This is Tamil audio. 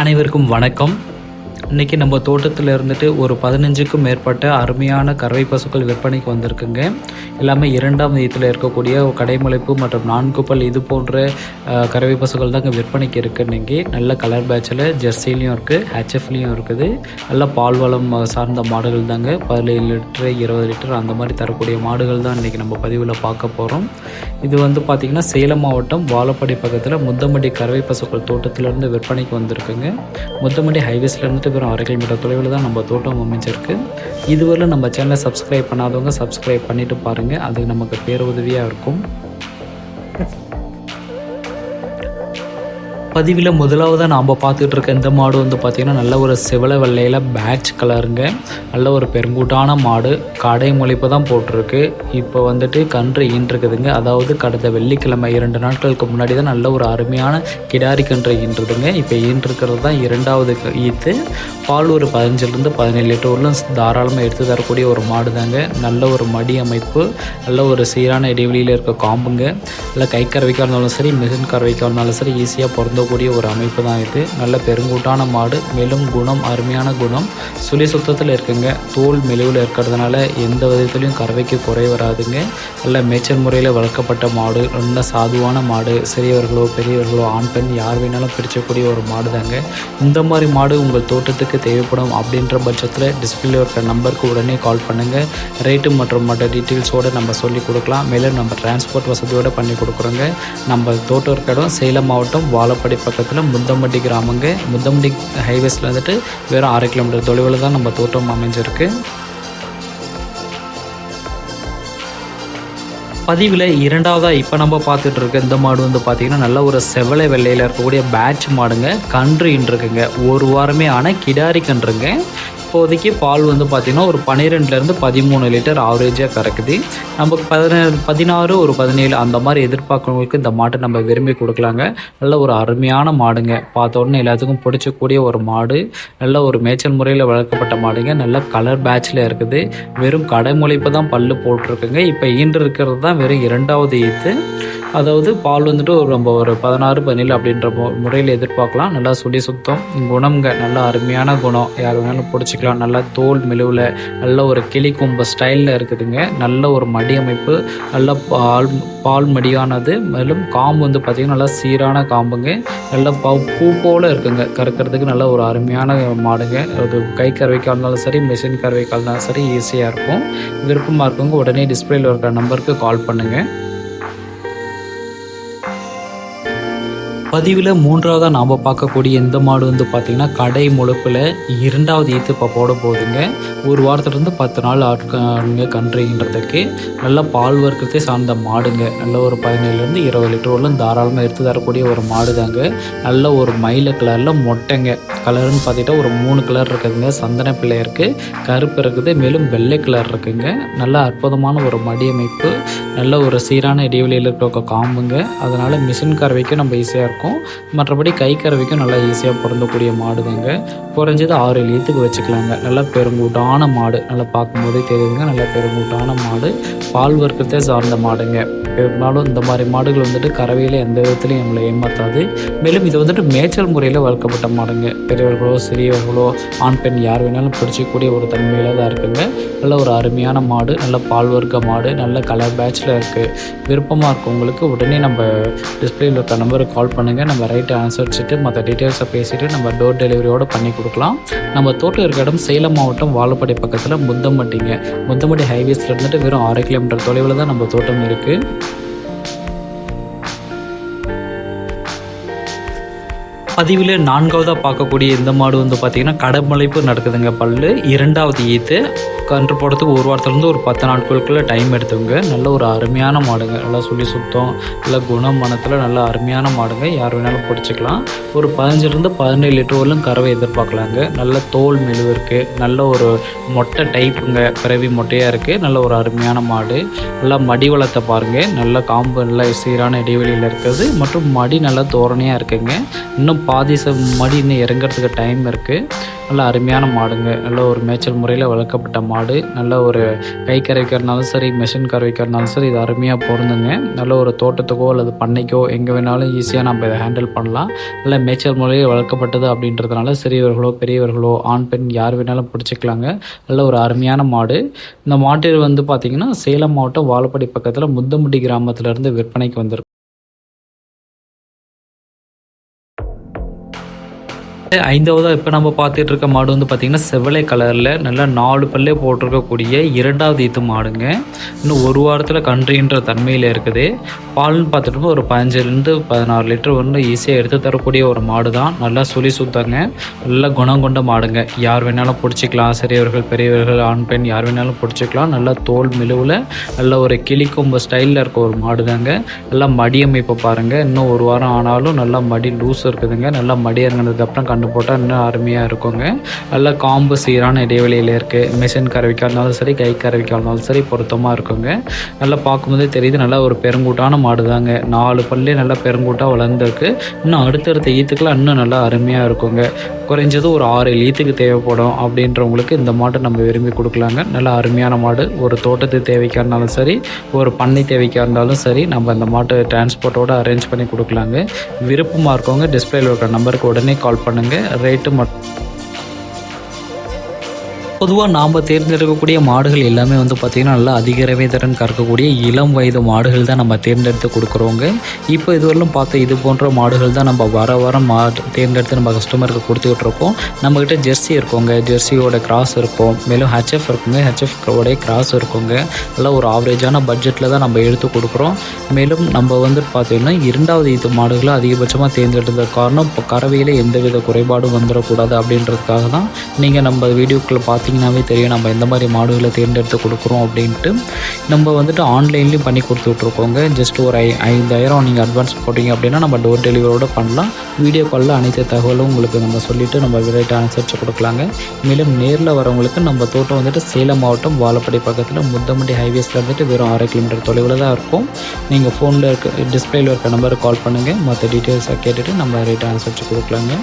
அனைவருக்கும் வணக்கம். இன்றைக்கி நம்ம தோட்டத்தில் இருந்துட்டு ஒரு 15க்கும் மேற்பட்ட அருமையான கறவை பசுக்கள் விற்பனைக்கு வந்திருக்குங்க. எல்லாமே 2ஆம் ஈத்தில் இருக்கக்கூடிய கடைமலைப்பு மற்றும் 4 பல் இது போன்ற கறவை பசுக்கள் தாங்க விற்பனைக்கு இருக்குது. இன்றைக்கி நல்ல கலர் பேட்சில் ஜெர்சிலையும் இருக்குது, ஹெச்எஃப்லேயும் இருக்குது. நல்ல பால் வளம் சார்ந்த மாடுகள் தாங்க. 17 லிட்டரு 20 லிட்டர் அந்த மாதிரி தரக்கூடிய மாடுகள் தான் இன்றைக்கி நம்ம பதிவில் பார்க்க போகிறோம். இது பார்த்திங்கன்னா சேலம் மாவட்டம் வாழப்பாடி பக்கத்தில் முத்தம்பட்டி கறவை பசுக்கள் தோட்டத்திலேருந்து விற்பனைக்கு வந்திருக்குங்க. முத்தம்பட்டி ஹைவேஸ்லேருந்து வெறும் 1/2 கிலோமீட்டர் தொலைவில் தான் நம்ம தோட்டம் அமைச்சிருக்கு. இதுவரை நம்ம சேனலை சப்ஸ்கிரைப் பண்ணாதவங்க சப்ஸ்கிரைப் பண்ணிவிட்டு பாருங்கள், அது நமக்கு பேருதவியாக இருக்கும். பதிவில் முதலாவதாக நாம் பார்த்துட்டு இருக்க இந்த மாடு பார்த்திங்கன்னா நல்ல ஒரு செவலை வெள்ளையில் பேட்ச் கலருங்க. நல்ல ஒரு பெருங்கூட்டான மாடு. கடை முளைப்பு தான் போட்டிருக்கு. இப்போ கன்று ஈன்றுக்குதுங்க. அதாவது கடந்த வெள்ளிக்கிழமை 2 நாட்களுக்கு முன்னாடி தான் நல்ல ஒரு அருமையான கிடாரி கன்று ஈன்றுதுங்க. இப்போ ஈன்றுக்கிறது தான் 2வது ஈத்து. பால் ஒரு 15லேருந்து 17 லிட்டர் வரலும் தாராளமாக எடுத்து தரக்கூடிய ஒரு மாடு தாங்க. நல்ல ஒரு மடி அமைப்பு, நல்ல ஒரு சீரான இடைவெளியில் இருக்க காம்புங்க. நல்ல கை கறவைக்காக இருந்தாலும் சரி, மிஷின் கறவைக்காக இருந்தாலும் சரி ஈஸியாக பொருந்தக்கூடிய ஒரு அமைப்பு தான் இது. நல்ல பெருங்கூட்டான மாடு. மேலும் குணம் அருமையான குணம். சுழி சுத்தத்தில் இருக்குங்க. தோல் மெலிவில் இருக்கிறதுனால எந்த விதத்துலையும் கறவைக்கு குறை வராதுங்க. நல்ல மேய்ச்சல் முறையில் வளர்க்கப்பட்ட மாடு. நல்ல சாதுவான மாடு. சிறியவர்களோ பெரியவர்களோ ஆண் பெண் யார் வேணாலும் பிரிச்சக்கூடிய ஒரு மாடு தாங்க. இந்த மாதிரி மாடு உங்கள் தோட்டத்துக்கு தேவைப்படும் அப்படின்ற பட்சத்தில் டிஸ்பிளே இருக்கிற நம்பருக்கு உடனே கால் பண்ணுங்கள். ரேட்டு மற்றும் மற்ற டீட்டெயில்ஸோடு நம்ம சொல்லி கொடுக்கலாம். மேலும் நம்ம டிரான்ஸ்போர்ட் வசதியோடு பண்ணி கொடுக்குறோங்க. நம்ம தோட்டம் இருக்க இடம் சேலம் மாவட்டம் வாழப்பாடி பக்கத்தில் முத்தம்பட்டி கிராமங்க. முத்தம்பட்டி ஹைவேஸில் வெறும் 1/2 கிலோமீட்டர் தொலைவில் தான் நம்ம தோட்டம் அமைஞ்சிருக்கு. பதிவில் 2வதாக இப்போ நம்ம பார்த்துட்டு இருக்க இந்த மாடு பார்த்திங்கன்னா நல்ல ஒரு செவலை வெள்ளையில் இருக்கக்கூடிய பேட்ச் மாடுங்க. கன்று இருக்குங்க. ஒரு வாரமே ஆனால் கிடாரி கன்றுங்க. இப்போதைக்கு பால் பார்த்திங்கன்னா ஒரு 12லேருந்து 13 லிட்டர் ஆவரேஜாக கறக்குது. நமக்கு 16 ஒரு 17 அந்த மாதிரி எதிர்பார்க்குறவங்களுக்கு இந்த மாட்டை நம்ம விரும்பி கொடுக்கலாங்க. நல்ல ஒரு அருமையான மாடுங்க. பார்த்த உடனே எல்லாத்துக்கும் பிடிச்சக்கூடிய ஒரு மாடு. நல்ல ஒரு மேய்ச்சல் முறையில் வளர்க்கப்பட்ட மாடுங்க. நல்ல கலர் பேட்சில் இருக்குது. வெறும் கடைமுளைப்பு தான் பல்லு போட்டிருக்குங்க. இப்போ ஈன்று இருக்கிறது தான் வெறும் 2வது ஈத்து. அதாவது பால் ஒரு நம்ம ஒரு 16 17 அப்படின்ற முறையில் எதிர்பார்க்கலாம். நல்லா சுடி சுத்தம் குணம்ங்க. நல்லா அருமையான குணம். யார் வேணாலும் பிடிச்சிக்கலாம். நல்லா தோல் மெலுவில் நல்ல ஒரு கிளி கொம்பு ஸ்டைலில் இருக்குதுங்க. நல்ல ஒரு மடி அமைப்பு. நல்ல பால் மடியானது. மேலும் காம்பு பார்த்திங்கன்னா நல்லா சீரான காம்புங்க. நல்ல பூ போல் இருக்குங்க. கறக்கிறதுக்கு நல்ல ஒரு அருமையான மாடுங்க. அது கை கறவைக்காக இருந்தாலும் சரி, மிஷின் கறவைக்காக இருந்தாலும் சரி ஈஸியாக இருக்கும். விருப்பமாக இருக்கவங்க உடனே டிஸ்பிளேல இருக்கிற நம்பருக்கு கால் பண்ணுங்கள். பதிவில் 3வதாக நாம் பார்க்கக்கூடிய இந்த மாடு பார்த்திங்கன்னா கடை முளைப்பில் 2வது ஈத்து இப்போ போட போகுதுங்க. ஒரு வாரத்துலேருந்து 10 நாள் ஆட்காங்க கன்றுன்றதுக்கு. நல்ல பால் வர்க்கத்தை சார்ந்த மாடுங்க. நல்ல ஒரு 17லேருந்து 20 லிட்டர் வரலும் தாராளமாக எடுத்து தரக்கூடிய ஒரு மாடு தாங்க. நல்ல ஒரு மயில கலரில் மொட்டைங்க. கலர்னு பார்த்திங்கன்னா ஒரு 3 கலர் இருக்குதுங்க. சந்தன பிள்ளை இருக்குது, கருப்பு இருக்குது, மேலும் வெள்ளை கலர் இருக்குங்க. நல்ல அற்புதமான ஒரு மடி அமைப்பு. நல்ல ஒரு சீரான இடைவெளியில் இருக்க காம்புங்க. அதனால் மிஷின் கறவைக்கு நம்ம ஈஸியாக இருக்கும். மற்றபடி கை கறவைக்கும் நல்லா ஈஸியாக பொருந்தக்கூடிய மாடு தாங்க. குறைஞ்சது 6 ஈத்துக்கு வச்சுக்கலாங்க. நல்லா பெருங்கூட்டான மாடு. நல்லா பார்க்கும்போதே தெரியுதுங்க. நல்லா பெருங்கூட்டான மாடு. பால் வர்க்கத்தை சார்ந்த மாடுங்க. பெரும்பாலும் இந்த மாதிரி மாடுகள் கறவையில் எந்த விதத்துலையும் நம்மளை ஏமாற்றாது. மேலும் இது மேய்ச்சல் முறையில் வளர்க்கப்பட்ட மாடுங்க. பெரியவர்களோ சிறியவர்களோ ஆண் பெண் யார் வேணாலும் பிடிச்சிக்கூடிய ஒரு தன்மையில் தான் இருக்குங்க. நல்ல ஒரு அருமையான மாடு. நல்ல பால் வர்க்க மாடு. நல்ல கலர் பேட்சில் இருக்குது. விருப்பமாக இருக்கவங்களுக்கு உடனே நம்ம டிஸ்பிளேயில் இருக்க நம்பருக்கு கால் பண்ணுங்கள். நம்ம ரைட்டை அனுசரிச்சுட்டு மற்ற டீட்டெயில்ஸை பேசிவிட்டு நம்ம டோர் டெலிவரியோடு பண்ணி கொடுக்கலாம். நம்ம தோட்டம் இருக்க இடம் சேலம் மாவட்டம் வாழப்பாடி பக்கத்தில் முத்தம்பட்டிங்க. முத்தம்பட்டி ஹைவேஸில் வெறும் 6 கிலோமீட்டர் தொலைவில் தான் நம்ம தோட்டம் இருக்குது. பதிவில் 4வதாக பார்க்கக்கூடிய இந்த மாடு பார்த்திங்கன்னா கடமுளைப்பு நடக்குதுங்க. பல்லு 2வது ஈத்து. கன்று போடுறதுக்கு ஒரு வாரத்துலேருந்து ஒரு 10 நாட்களுக்குள்ளே டைம் எடுத்துங்க. நல்ல ஒரு அருமையான மாடுங்க. நல்லா சுழி சுத்தம், நல்ல குணம் மனத்தில் நல்ல அருமையான மாடுங்க. யார் வேணாலும் பிடிச்சிக்கலாம். ஒரு 15லேருந்து 17 லிட்டர் வரலும் கறவை எதிர்பார்க்கலாங்க. நல்ல தோல் மெழுவு இருக்குது. நல்ல ஒரு மொட்டை டைப்புங்க. பிறவி மொட்டையாக இருக்குது. நல்ல ஒரு அருமையான மாடு. நல்லா மடி வளத்தை பாருங்கள். நல்ல காம்பு நல்லா சீரான இடைவெளியில் இருக்குது. மற்றும் மடி நல்லா தோரணையாக இருக்குங்க. இன்னும் பாதி மடி இன்னும் இறங்கிறதுக்கு டைம் இருக்குது. நல்ல அருமையான மாடுங்க. நல்ல ஒரு மேய்ச்சல் முறையில் வளர்க்கப்பட்ட மாடு. நல்ல ஒரு கை கறவைக்கிறனாலும் சரி, மிஷின் கறவைக்கிறனாலும் சரி, இது அருமையாக பொருந்துங்க. நல்ல ஒரு தோட்டத்துக்கோ அல்லது பண்ணைக்கோ எங்கே வேணாலும் ஈஸியாக நம்ம இதை ஹேண்டில் பண்ணலாம். நல்ல மேய்ச்சல் முறையில் வளர்க்கப்பட்டது அப்படின்றதுனால சிறியவர்களோ பெரியவர்களோ ஆண் பெண் யார் வேணாலும் பிடிச்சிக்கலாங்க. நல்ல ஒரு அருமையான மாடு. இந்த மாட்டு வந்து பார்த்திங்கன்னா சேலம் மாவட்டம் வாழப்பாடி பக்கத்தில் முத்தமுடி கிராமத்திலேருந்து விற்பனைக்கு வந்திருக்கு. 5வதா இப்போ நம்ம பார்த்துட்டு இருக்க மாடு வந்து பார்த்திங்கன்னா செவலை கலரில் நல்லா 4 பல்லே போட்டிருக்கக்கூடிய 2வது ஈத்து மாடுங்க. இன்னும் ஒரு வாரத்தில் கன்றுன்ற தன்மையில் இருக்குது. பால்னு பார்த்துட்டு ஒரு 15 16 லிட்டர் வந்து ஈஸியாக எடுத்து தரக்கூடிய ஒரு மாடு தான். நல்லா சுழி சுத்தங்க, நல்ல குணம் கொண்ட மாடுங்க. யார் வேணாலும் பிடிச்சிக்கலாம், சிறியவர்கள் பெரியவர்கள் ஆண் பெண் யார் வேணாலும் பிடிச்சிக்கலாம். நல்லா தோல் மிழுவில் நல்ல ஒரு கிளிக்கொம்பு ஸ்டைலில் இருக்க ஒரு மாடு தாங்க. நல்லா மடி அமைப்பை பாருங்கள். இன்னும் ஒரு வாரம் ஆனாலும் நல்லா மடி லூஸ் இருக்குதுங்க. நல்லா மடி இறங்கினதுக்கப்புறம் கண்டு போட்டால் இன்னும் அருமையாக இருக்குங்க. நல்லா காம்பு சீரான இடைவெளியில் இருக்குது. மிஷின் கறவைக்காக இருந்தாலும் சரி, கை கறவைக்காக இருந்தாலும் சரி பொருத்தமாக இருக்குங்க. நல்லா பார்க்கும்போதே தெரியுது, நல்லா ஒரு பெருங்கூட்டான மாடு தாங்க. 4 பல்லே நல்லா பெருங்கூட்டாக வளர்ந்துருக்கு. இன்னும் அடுத்தடுத்த ஈத்துக்கெலாம் இன்னும் நல்லா அருமையாக இருக்குங்க. குறைஞ்சது ஒரு 6 ஈத்துக்கு தேவைப்படும் அப்படின்றவங்களுக்கு இந்த மாட்டை நம்ம விரும்பி கொடுக்கலாங்க. நல்லா அருமையான மாடு. ஒரு தோட்டத்து தேவைக்காக இருந்தாலும் சரி, ஒரு பண்ணை தேவைக்காக இருந்தாலும் சரி, நம்ம இந்த மாட்டை டிரான்ஸ்போர்ட்டோடு அரேஞ்ச் பண்ணி கொடுக்கலாங்க. விருப்பமாக இருக்கவங்க டிஸ்பிளேல இருக்கிற நம்பருக்கு உடனே கால் பண்ணுங்கள். ரேட்டு பொதுவாக நாம் தேர்ந்தெடுக்கக்கூடிய மாடுகள் எல்லாமே வந்து பார்த்திங்கன்னா நல்லா அதிக திறன் கறக்கக்கூடிய இளம் வயது மாடுகள் தான் நம்ம தேர்ந்தெடுத்து கொடுக்குறோங்க. இப்போ இதுவரையிலும் பார்த்த இது போன்ற மாடுகள் தான் நம்ம வாரம் தேர்ந்தெடுத்து நம்ம கஸ்டமருக்கு கொடுத்துட்ருக்கோம். நம்மக்கிட்ட ஜெர்சி இருக்குங்க, ஜெர்சியோட கிராஸ் இருக்கும், மேலும் ஹெச்எஃப் இருக்குங்க, ஹெச்எஃப்வோடைய கிராஸ் இருக்குங்க. நல்லா ஒரு ஆவரேஜான பட்ஜெட்டில் தான் நம்ம எடுத்து கொடுக்குறோம். மேலும் நம்ம வந்து பார்த்திங்கன்னா 2வது ஈத்து மாடுகளை அதிகபட்சமாக தேர்ந்தெடுத்தது காரணம் இப்போ கறவையில் எந்தவித குறைபாடும் வந்துடக்கூடாது அப்படின்றதுக்காக தான். நீங்கள் நம்ம வீடியோக்குள்ளே பார்த்தீங்கன்னாவே தெரியும் நம்ம எந்த மாதிரி மாடுகளை தேர்ந்தெடுத்து கொடுக்குறோம் அப்படின்ட்டு. நம்ம வந்துட்டு ஆன்லைன்லேயும் பண்ணி கொடுத்துட்ருக்கோங்க. ஜஸ்ட் ஒரு 5000 நீங்கள் அட்வான்ஸ் போட்டிங்க அப்படின்னா நம்ம டோர் டெலிவரியோடு பண்ணலாம். வீடியோ காலில் அனைத்து தகவலும் உங்களுக்கு நம்ம சொல்லிவிட்டு நம்ம விரைட்டு அனுசரித்து கொடுக்கலாங்க. மேலும் நேரில் வரவங்களுக்கு நம்ம தோட்டம் வந்துட்டு சேலம் மாவட்டம் வாழப்பாடி பக்கத்தில் முத்தமுடி ஹைவேஸில் வந்துட்டு வெறும் 6 கிலோமீட்டர் தொலைவில் தான் இருக்கும். நீங்கள் ஃபோனில் இருக்க டிஸ்பிளேயில் இருக்க நம்பருக்கு கால் பண்ணுங்கள். மற்ற டீட்டெயில்ஸாக கேட்டுவிட்டு நம்ம ரேட்டு அனுசரித்து கொடுக்கலாங்க.